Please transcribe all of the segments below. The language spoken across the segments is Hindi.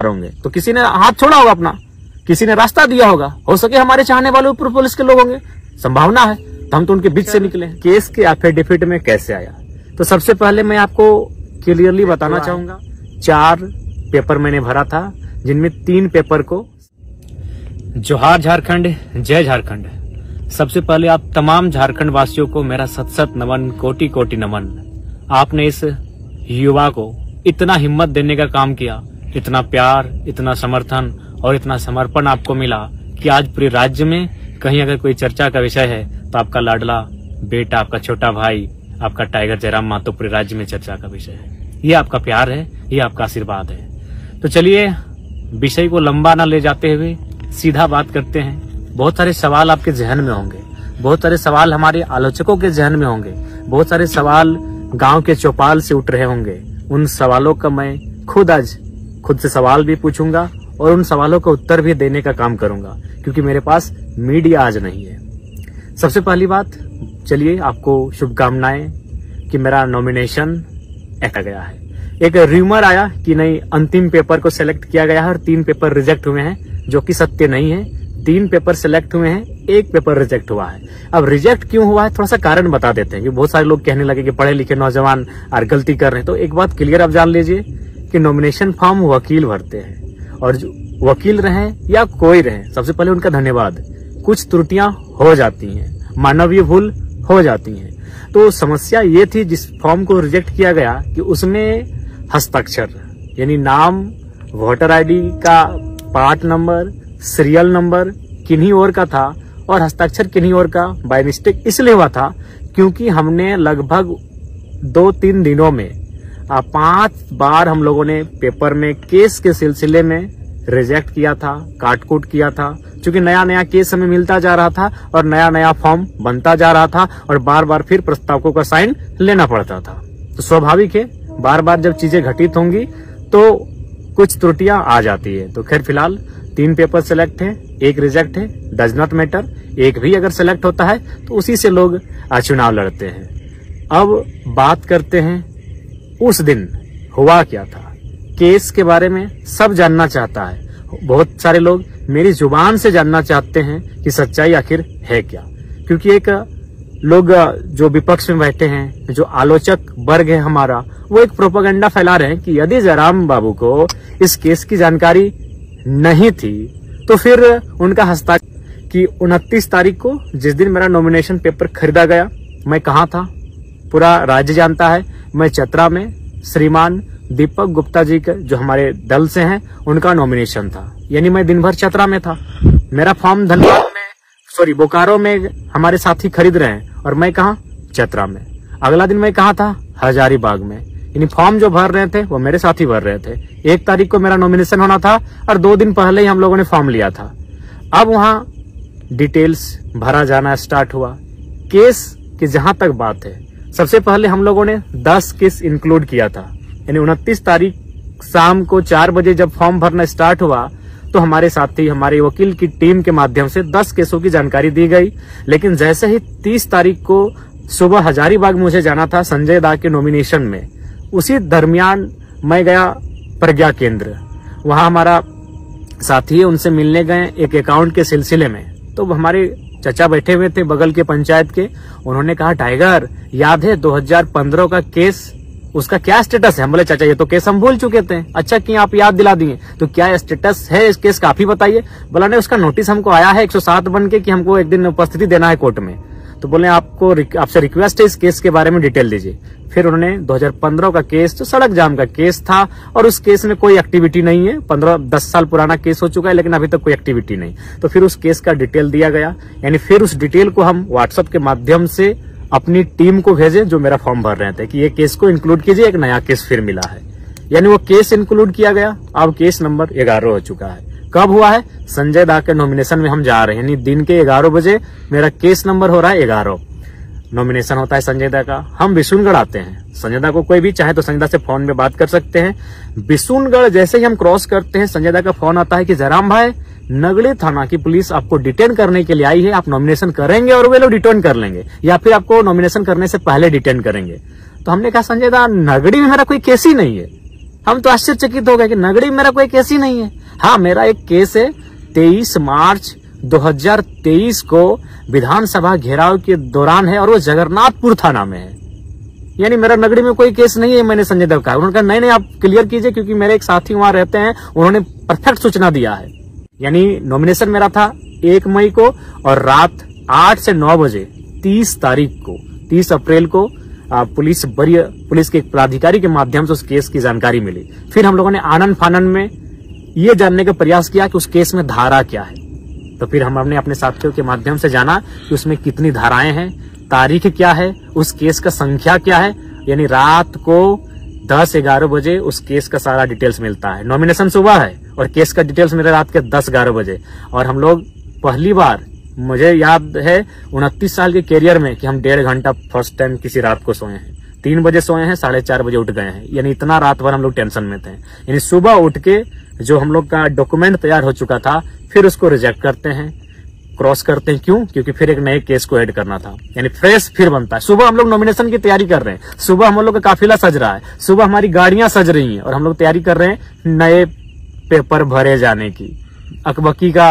होंगे तो किसी ने हाथ छोड़ा होगा अपना, किसी ने रास्ता दिया होगा, हो सके हमारे चाहने वाले ऊपर पुलिस के लोग होंगे, संभावना है, तो हम तो उनके बीच से निकले। केस के एफिडेविट में कैसे आया, तो सबसे पहले मैं आपको क्लियरली बताना चाहूंगा, 4 पेपर मैंने भरा था, जिनमें 3 पेपर को जोहार झारखंड, जय झारखंड। सबसे पहले आप तमाम झारखंड वासियों को मेरा सत सत नमन, कोटि कोटि नमन। आपने इस युवा को इतना हिम्मत देने का काम किया, इतना प्यार, इतना समर्थन और इतना समर्पण आपको मिला कि आज पूरे राज्य में कहीं अगर कोई चर्चा का विषय है तो आपका लाडला बेटा, आपका छोटा भाई, आपका टाइगर जयराम महतो पूरे राज्य में चर्चा का विषय है। ये आपका प्यार है, ये आपका आशीर्वाद है। तो चलिए विषय को लंबा ना ले जाते हुए सीधा बात करते हैं। बहुत सारे सवाल आपके जहन में होंगे, बहुत सारे सवाल हमारे आलोचकों के जहन में होंगे, बहुत सारे सवाल गांव के चौपाल से उठ रहे होंगे। उन सवालों का मैं खुद से सवाल भी पूछूंगा और उन सवालों का उत्तर भी देने का काम करूंगा, क्योंकि मेरे पास मीडिया आज नहीं है। सबसे पहली बात, चलिए आपको शुभकामनाएं कि मेरा नॉमिनेशन ऐसा गया है। एक र्यूमर आया कि नहीं, अंतिम पेपर को सिलेक्ट किया गया है और 3 पेपर रिजेक्ट हुए हैं, जो कि सत्य नहीं है। 3 पेपर सिलेक्ट हुए हैं, 1 पेपर रिजेक्ट हुआ है। अब रिजेक्ट क्यों हुआ है, थोड़ा सा कारण बता देते हैं, कि बहुत सारे लोग कहने लगे कि पढ़े लिखे नौजवान और गलती कर रहे हैं। तो एक बात क्लियर आप जान लीजिए कि नॉमिनेशन फॉर्म वकील भरते हैं, और जो वकील रहे या कोई रहे, सबसे पहले उनका धन्यवाद। कुछ त्रुटियां हो जाती हैं, मानवीय भूल हो जाती हैं। तो समस्या ये थी जिस फॉर्म को रिजेक्ट किया गया कि उसमें हस्ताक्षर यानी नाम, वोटर आईडी का पार्ट नंबर, सीरियल नंबर किन्हीं और का था और हस्ताक्षर किन्हीं और का बाय मिस्टेक इसलिए हुआ था क्योंकि हमने लगभग 2-3 दिनों में 5 बार हम लोगों ने पेपर में केस के सिलसिले में रिजेक्ट किया था, काटकूट किया था, क्योंकि नया नया केस हमें मिलता जा रहा था और नया नया फॉर्म बनता जा रहा था और बार बार फिर प्रस्तावकों का साइन लेना पड़ता था। तो स्वाभाविक है, बार बार जब चीजें घटित होंगी तो कुछ त्रुटियां आ जाती है। तो खैर फिलहाल 3 पेपर सिलेक्ट है, 1 रिजेक्ट है, डज नॉट मैटर। 1 भी अगर सिलेक्ट होता है तो उसी से लोग चुनाव लड़ते हैं। अब बात करते हैं उस दिन हुआ क्या था। केस के बारे में सब जानना चाहता है, बहुत सारे लोग मेरी जुबान से जानना चाहते हैं कि सच्चाई आखिर है क्या, क्योंकि एक लोग जो विपक्ष में बैठे हैं, जो आलोचक वर्ग है हमारा, वो एक प्रोपेगेंडा फैला रहे हैं कि यदि जयराम बाबू को इस केस की जानकारी नहीं थी तो फिर उनका हस्ताक्षर कि 29 तारीख को जिस दिन मेरा नॉमिनेशन पेपर खरीदा गया, मैं कहाँ था पूरा राज्य जानता है। मैं चतरा में श्रीमान दीपक गुप्ता जी के जो हमारे दल से हैं उनका नॉमिनेशन था, यानी मैं दिन भर चतरा में था। मेरा फॉर्म बोकारो में हमारे साथी खरीद रहे हैं और मैं कहा, चतरा में। अगला दिन मैं कहा था, हजारीबाग में। यानी फॉर्म जो भर रहे थे वो मेरे साथी भर रहे थे। 1 तारीख को मेरा नॉमिनेशन होना था और 2 दिन पहले ही हम लोगों ने फॉर्म लिया था। अब वहां डिटेल्स भरा जाना स्टार्ट हुआ। केस की जहां तक बात है, सबसे पहले हम लोगों ने 10 केस इंक्लूड किया था, यानी 29 तारीख शाम को 4 बजे जब फॉर्म भरना स्टार्ट हुआ तो हमारे साथी, हमारे वकील की टीम के माध्यम से 10 केसों की जानकारी दी गई। लेकिन जैसे ही 30 तारीख को सुबह हजारीबाग मुझे जाना था संजय दा के नॉमिनेशन में, उसी दरमियान मैं गया प्रज्ञा केंद्र। वहां हमारा साथी है, उनसे मिलने गए एक अकाउंट के सिलसिले में। तो हमारे चाचा बैठे हुए थे बगल के पंचायत के, उन्होंने कहा, टाइगर याद है 2015 का केस, उसका क्या स्टेटस है? हम बोले चाचा ये तो केस हम भूल चुके थे। अच्छा कि आप याद दिला दिए, तो क्या स्टेटस है इस केस का, आप ही बताइए। बोला नहीं, उसका नोटिस हमको आया है 107 बन के कि हमको एक दिन उपस्थिति देना है कोर्ट में। तो बोले आपसे रिक्वेस्ट है इस केस के बारे में डिटेल दीजिए। फिर उन्होंने 2015 का केस जो सड़क जाम का केस था और उस केस में कोई एक्टिविटी नहीं है, 15-10 साल पुराना केस हो चुका है लेकिन अभी तक कोई एक्टिविटी नहीं। तो फिर उस केस का डिटेल दिया गया, यानी फिर उस डिटेल को हम व्हाट्सएप के माध्यम से अपनी टीम को भेजे जो मेरा फॉर्म भर रहे थे कि ये केस को इंक्लूड कीजिए, एक नया केस फिर मिला है। यानी वो केस इंक्लूड किया गया। अब केस नंबर 11 हो चुका है। कब हुआ है? संजय दा के नॉमिनेशन में हम जा रहे हैं, यानी दिन के 11 बजे मेरा केस नंबर हो रहा है 11। नॉमिनेशन होता है संजय दा का। हम बिशुनगढ़ आते हैं। संजय दा को कोई भी चाहे तो संजय दा से फोन में बात कर सकते हैं। बिशुनगढ़ जैसे ही हम क्रॉस करते हैं, संजय दा का फोन आता है कि जयराम भाई, नगड़ी थाना की पुलिस आपको डिटेन करने के लिए आई है, आप नॉमिनेशन करेंगे और वे लोग डिटेन कर लेंगे या फिर आपको नॉमिनेशन करने से पहले डिटेन करेंगे। तो हमने कहा, संजय दा, नगड़ी में मेरा कोई केस ही नहीं है, हम तो आश्चर्यचकित हो गए कि नगड़ी में मेरा कोई केस ही नहीं है। हाँ, मेरा एक केस है 23 मार्च 2023 को विधानसभा घेराव के दौरान है और वो जगन्नाथपुर थाना में है। यानी मेरा नगड़ी में कोई केस नहीं है। मैंने संजय देव कहा, उन्होंने कहा नहीं आप क्लियर कीजिए, क्योंकि मेरे एक साथी वहां रहते हैं, उन्होंने परफेक्ट सूचना दिया है। यानी नॉमिनेशन मेरा था 1 मई को और रात 8 से 9 बजे 30 अप्रैल को पुलिस के एक पदाधिकारी के माध्यम से उस केस की जानकारी मिली। फिर हम लोगों ने आनन फानन में ये जानने का प्रयास किया कि उस केस में धारा क्या है। तो फिर हमने अपने साथियों के माध्यम से जाना कि उसमें कितनी धाराएं हैं, तारीख क्या है, उस केस का संख्या क्या है। यानी रात को 10-11 बजे उस केस का सारा डिटेल्स मिलता है। नॉमिनेशन सुबह है और केस का डिटेल्स मेरे रात के 10-11 बजे। और हम लोग पहली बार, मुझे याद है 29 साल के कैरियर में, कि हम 1.5 घंटा फर्स्ट टाइम किसी रात को सोए हैं। 3 बजे सोए हैं, 4:30 बजे उठ गए हैं। यानी इतना रात भर हम लोग टेंशन में थे। यानी सुबह उठ के जो हम लोग का डॉक्यूमेंट तैयार हो चुका था, फिर उसको रिजेक्ट करते हैं, क्रॉस करते हैं। क्यों? क्योंकि फिर एक नए केस को ऐड करना था। यानी फ्रेश फिर बनता है। सुबह हम लोग नॉमिनेशन की तैयारी कर रहे हैं, सुबह हम लोग का काफिला सज रहा है, सुबह हमारी गाड़ियां सज रही हैं और हम लोग तैयारी कर रहे हैं नए पेपर भरे जाने की। अकबकी का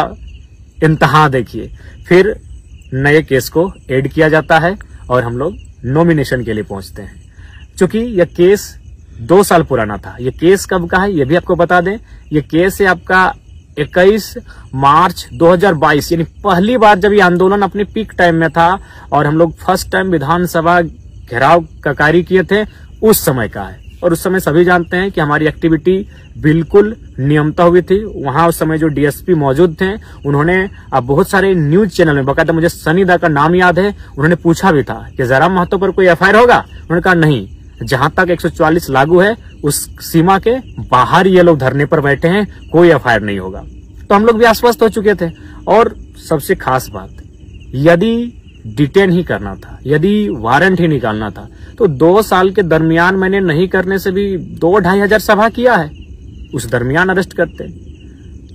इंतहा देखिए। फिर नए केस को ऐड किया जाता है और हम लोग नॉमिनेशन के लिए पहुंचते हैं। चूंकि यह केस 2 साल पुराना था। यह केस कब का है ये भी आपको बता दें। यह केस है आपका 21 मार्च 2022, यानी पहली बार जब ये आंदोलन अपने पीक टाइम में था और हम लोग फर्स्ट टाइम विधानसभा घेराव का कार्य किए थे, उस समय का है। और उस समय सभी जानते हैं कि हमारी एक्टिविटी बिल्कुल नियमता हुई थी। वहां उस समय जो डीएसपी मौजूद थे, उन्होंने बहुत सारे न्यूज चैनल में, बकायदा मुझे सनी दा का नाम याद है, उन्होंने पूछा भी था कि जयराम महतो पर कोई एफआईआर होगा। उन्होंने कहा नहीं, जहां तक 144 लागू है उस सीमा के बाहर ये लोग धरने पर बैठे हैं, कोई एफआईआर नहीं होगा। तो हम लोग भी आश्वस्त हो चुके थे। और सबसे खास बात, यदि डिटेन ही करना था, यदि वारंट ही निकालना था, तो 2 साल के दरमियान मैंने नहीं करने से भी 2-2.5 हजार सभा किया है। उस दरमियान अरेस्ट करते,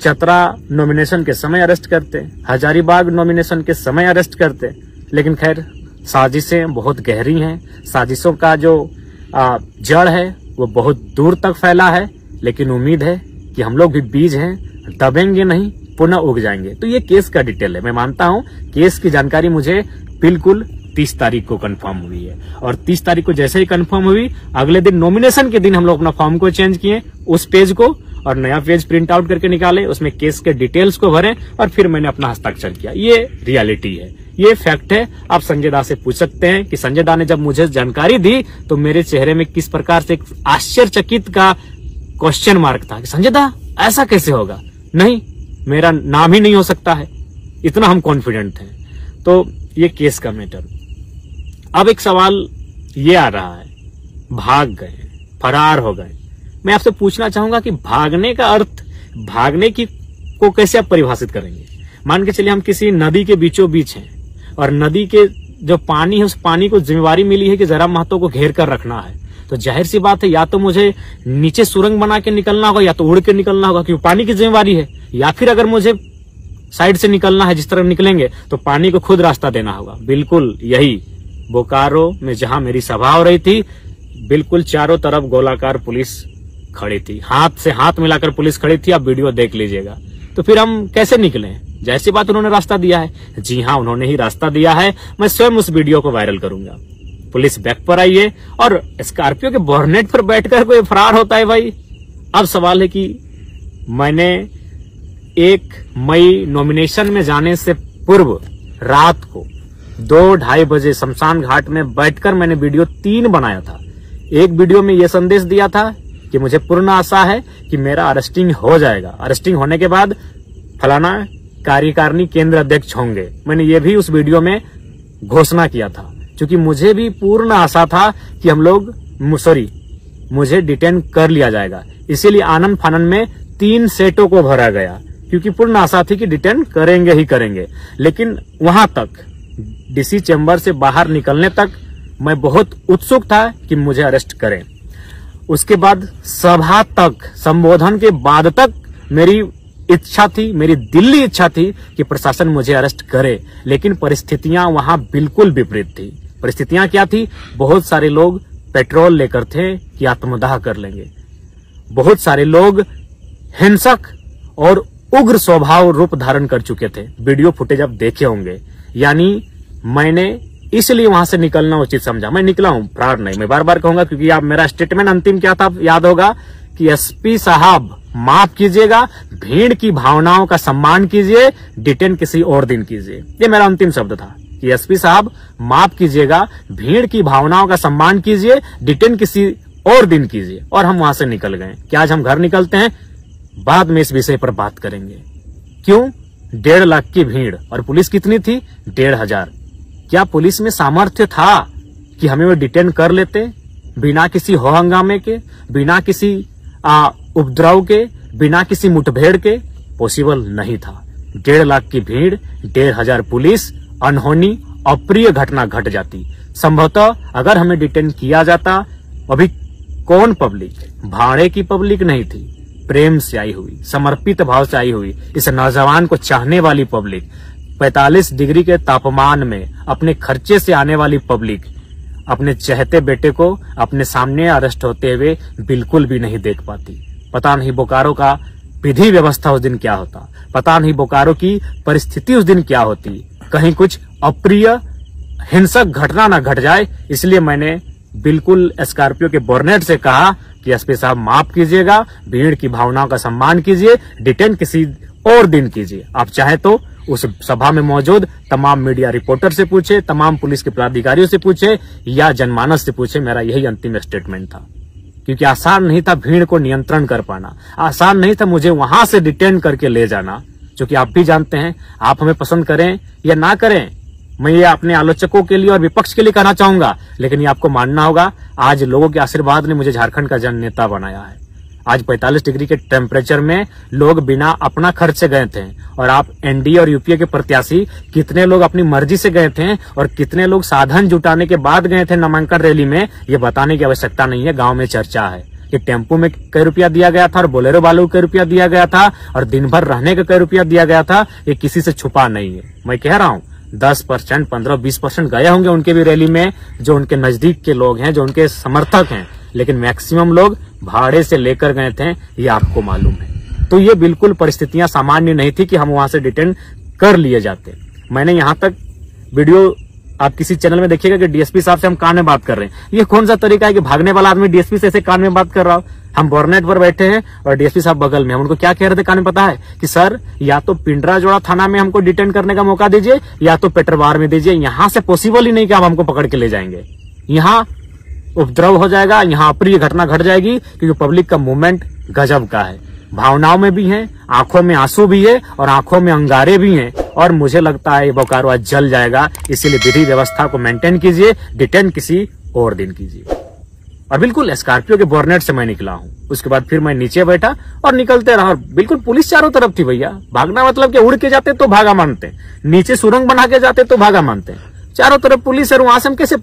चतरा नॉमिनेशन के समय अरेस्ट करते, हजारीबाग नॉमिनेशन के समय अरेस्ट करते। लेकिन खैर, साजिशें बहुत गहरी हैं। साजिशों का जो जड़ है वो बहुत दूर तक फैला है। लेकिन उम्मीद है कि हम लोग भी बीज हैं, दबेंगे नहीं, पुनः उग जाएंगे। तो ये केस का डिटेल है। मैं मानता हूं केस की जानकारी मुझे बिल्कुल 30 तारीख को कंफर्म हुई है। और 30 तारीख को जैसे ही कंफर्म हुई, अगले दिन नॉमिनेशन के दिन हम लोग अपना फॉर्म को चेंज किए, उस पेज को, और नया पेज प्रिंट आउट करके निकाले, उसमें केस के डिटेल्स को भरे और फिर मैंने अपना हस्ताक्षर किया। ये रियलिटी है, ये फैक्ट है। आप संजय दा से पूछ सकते हैं कि संजय दा ने जब मुझे जानकारी दी तो मेरे चेहरे में किस प्रकार से एक आश्चर्यचकित का क्वेश्चन मार्क था कि संजय दा ऐसा कैसे होगा। नहीं, मेरा नाम ही नहीं हो सकता है, इतना हम कॉन्फिडेंट थे। तो ये केस का मैटर। अब एक सवाल ये आ रहा है, भाग गए, फरार हो गए। मैं आपसे पूछना चाहूंगा कि भागने का अर्थ, भागने की को कैसे आप परिभाषित करेंगे। मान के चलिए हम किसी नदी के बीचों बीच हैं और नदी के जो पानी है, उस पानी को जिम्मेवारी मिली है कि जयराम महतो को घेर कर रखना है। तो जाहिर सी बात है, या तो मुझे नीचे सुरंग बना के निकलना होगा या तो उड़ के निकलना होगा, क्योंकि पानी की जिम्मेवारी है। या फिर अगर मुझे साइड से निकलना है, जिस तरह निकलेंगे, तो पानी को खुद रास्ता देना होगा। बिल्कुल यही बोकारो में जहां मेरी सभा हो रही थी, बिल्कुल चारों तरफ गोलाकार पुलिस खड़ी थी, हाथ से हाथ मिलाकर पुलिस खड़ी थी। आप वीडियो देख लीजिएगा। तो फिर हम कैसे निकले? जैसी बात, उन्होंने रास्ता दिया है। जी हाँ, उन्होंने ही रास्ता दिया है। मैं स्वयं उस वीडियो को वायरल करूंगा। पुलिस बैक पर आई है और स्कॉर्पियो के बोर्नेट पर बैठकर कोई फरार होता है भाई। अब सवाल है कि मैंने 1 मई नॉमिनेशन में जाने से पूर्व रात को 2-2:30 बजे शमशान घाट में बैठकर मैंने वीडियो 3 बनाया था। एक वीडियो में यह संदेश दिया था कि मुझे पूर्ण आशा है कि मेरा अरेस्टिंग हो जाएगा, अरेस्टिंग होने के बाद फलाना कार्यकारिणी केंद्र अध्यक्ष होंगे। मैंने ये भी उस वीडियो में घोषणा किया था, क्योंकि मुझे भी पूर्ण आशा था कि हम लोग मुझे डिटेन कर लिया जाएगा। इसीलिए आनन फानन में 3 सेटों को भरा गया, क्योंकि पूर्ण आशा थी कि डिटेन करेंगे ही करेंगे। लेकिन वहां तक, डीसी चैम्बर से बाहर निकलने तक मैं बहुत उत्सुक था कि मुझे अरेस्ट करें। उसके बाद सभा तक, संबोधन के बाद तक मेरी इच्छा थी, मेरी दिल्ली इच्छा थी कि प्रशासन मुझे अरेस्ट करे। लेकिन परिस्थितियां वहां बिल्कुल विपरीत थी। परिस्थितियां क्या थी? बहुत सारे लोग पेट्रोल लेकर थे कि आत्मदाह कर लेंगे। बहुत सारे लोग हिंसक और उग्र स्वभाव रूप धारण कर चुके थे। वीडियो फुटेज आप देखे होंगे। यानी मैंने इसलिए वहां से निकलना उचित समझा। मैं निकला हूं, फ्रॉड नहीं। मैं बार बार कहूंगा क्योंकि आप मेरा स्टेटमेंट अंतिम क्या था याद होगा कि एसपी साहब माफ कीजिएगा, भीड़ की भावनाओं का सम्मान कीजिए, डिटेन किसी और दिन कीजिए। ये मेरा अंतिम शब्द था कि एसपी साहब माफ कीजिएगा, भीड़ की भावनाओं का सम्मान कीजिए, डिटेन किसी और दिन कीजिए। और हम वहां से निकल गए। क्या आज हम घर निकलते हैं? बाद में इस विषय पर बात करेंगे। क्यों? 1.5 लाख की भीड़ और पुलिस कितनी थी? 1,500। क्या पुलिस में सामर्थ्य था कि हमें वो डिटेन कर लेते बिना किसी हो हंगामे के, बिना किसी उपद्रव के, बिना किसी मुठभेड़ के? पॉसिबल नहीं था। 1.5 लाख की भीड़, 1,500 पुलिस, अनहोनी अप्रिय घटना घट जाती। संभवतः अगर हमें डिटेन किया जाता, अभी कौन पब्लिक, भाड़े की पब्लिक नहीं थी, प्रेम से आई हुई, समर्पित भाव से आई हुई, इस नौजवान को चाहने वाली पब्लिक, 45 डिग्री के तापमान में अपने खर्चे से आने वाली पब्लिक अपने चहते बेटे को अपने सामने अरेस्ट होते हुए बिल्कुल भी नहीं देख पाती। पता नहीं बोकारो का विधि व्यवस्था उस दिन क्या होता, पता नहीं बोकारो की परिस्थिति उस दिन क्या होती। कहीं कुछ अप्रिय हिंसक घटना न घट जाए, इसलिए मैंने बिल्कुल स्कॉर्पियो के बोर्नेट से कहा कि एसपी साहब माफ कीजिएगा, भीड़ की भावनाओं का सम्मान कीजिए, डिटेन किसी और दिन कीजिए। आप चाहे तो उस सभा में मौजूद तमाम मीडिया रिपोर्टर से पूछे, तमाम पुलिस के पदाधिकारियों से पूछे या जनमानस से पूछे। मेरा यही अंतिम स्टेटमेंट था, क्योंकि आसान नहीं था भीड़ को नियंत्रण कर पाना, आसान नहीं था मुझे वहां से डिटेन करके ले जाना। क्योंकि आप भी जानते हैं, आप हमें पसंद करें या ना करें, मैं ये अपने आलोचकों के लिए और विपक्ष के लिए कहना चाहूंगा, लेकिन ये आपको मानना होगा, आज लोगों के आशीर्वाद ने मुझे झारखंड का जन नेता बनाया है। आज 45 डिग्री के टेम्परेचर में लोग बिना अपना खर्च से गए थे, और आप एनडीए और यूपीए के प्रत्याशी कितने लोग अपनी मर्जी से गए थे और कितने लोग साधन जुटाने के बाद गए थे नामांकन रैली में, ये बताने की आवश्यकता नहीं है। गांव में चर्चा है कि टेम्पो में कई रुपया दिया गया था और बोलेरो वालों को कई रुपया दिया गया था और दिन भर रहने का कई रुपया दिया गया था। ये किसी से छुपा नहीं है। मैं कह रहा हूँ 10%, 15-20% गए होंगे उनके भी रैली में, जो उनके नजदीक के लोग हैं, जो उनके समर्थक हैं, लेकिन मैक्सिमम लोग भाड़े से लेकर गए थे, ये आपको मालूम है। तो ये बिल्कुल परिस्थितियां सामान्य नहीं थी कि हम वहां से डिटेन कर लिए जाते। मैंने यहां तक वीडियो आप किसी चैनल में देखिएगा कि डीएसपी साहब से हम कान में बात कर रहे हैं। ये कौन सा तरीका है कि भागने वाला आदमी डीएसपी से ऐसे कान में बात कर रहा हो? हम बोर्नेट पर बैठे हैं और डीएसपी साहब बगल में। हम उनको क्या कह रहे थे कान में पता है? कि सर या तो पिंडराजोड़ा थाना में हमको डिटेन करने का मौका दीजिए या तो पेटरवार में दीजिए। यहां से पॉसिबल ही नहीं कि आप हमको पकड़ के ले जाएंगे। यहाँ उपद्रव हो जाएगा, यहाँ अप्रिय घटना घट जाएगी, क्योंकि पब्लिक का मूवमेंट गजब का है। भावनाओं में भी है, आंखों में आंसू भी है और आंखों में अंगारे भी हैं। और मुझे लगता है ये बोकारो आज जल जाएगा। इसीलिए विधि व्यवस्था को मेंटेन कीजिए, डिटेन किसी और दिन कीजिए। और बिल्कुल स्कॉर्पियो के बोर्नेट से मैं निकला हूँ। उसके बाद फिर मैं नीचे बैठा और निकलते रहा। बिल्कुल पुलिस चारों तरफ थी भैया। भागना मतलब कि उड़ के जाते तो भागा मानते, नीचे सुरंग बना के जाते तो भागा मानते, चारों तरफ पुलिस है। वहां से हम कैसे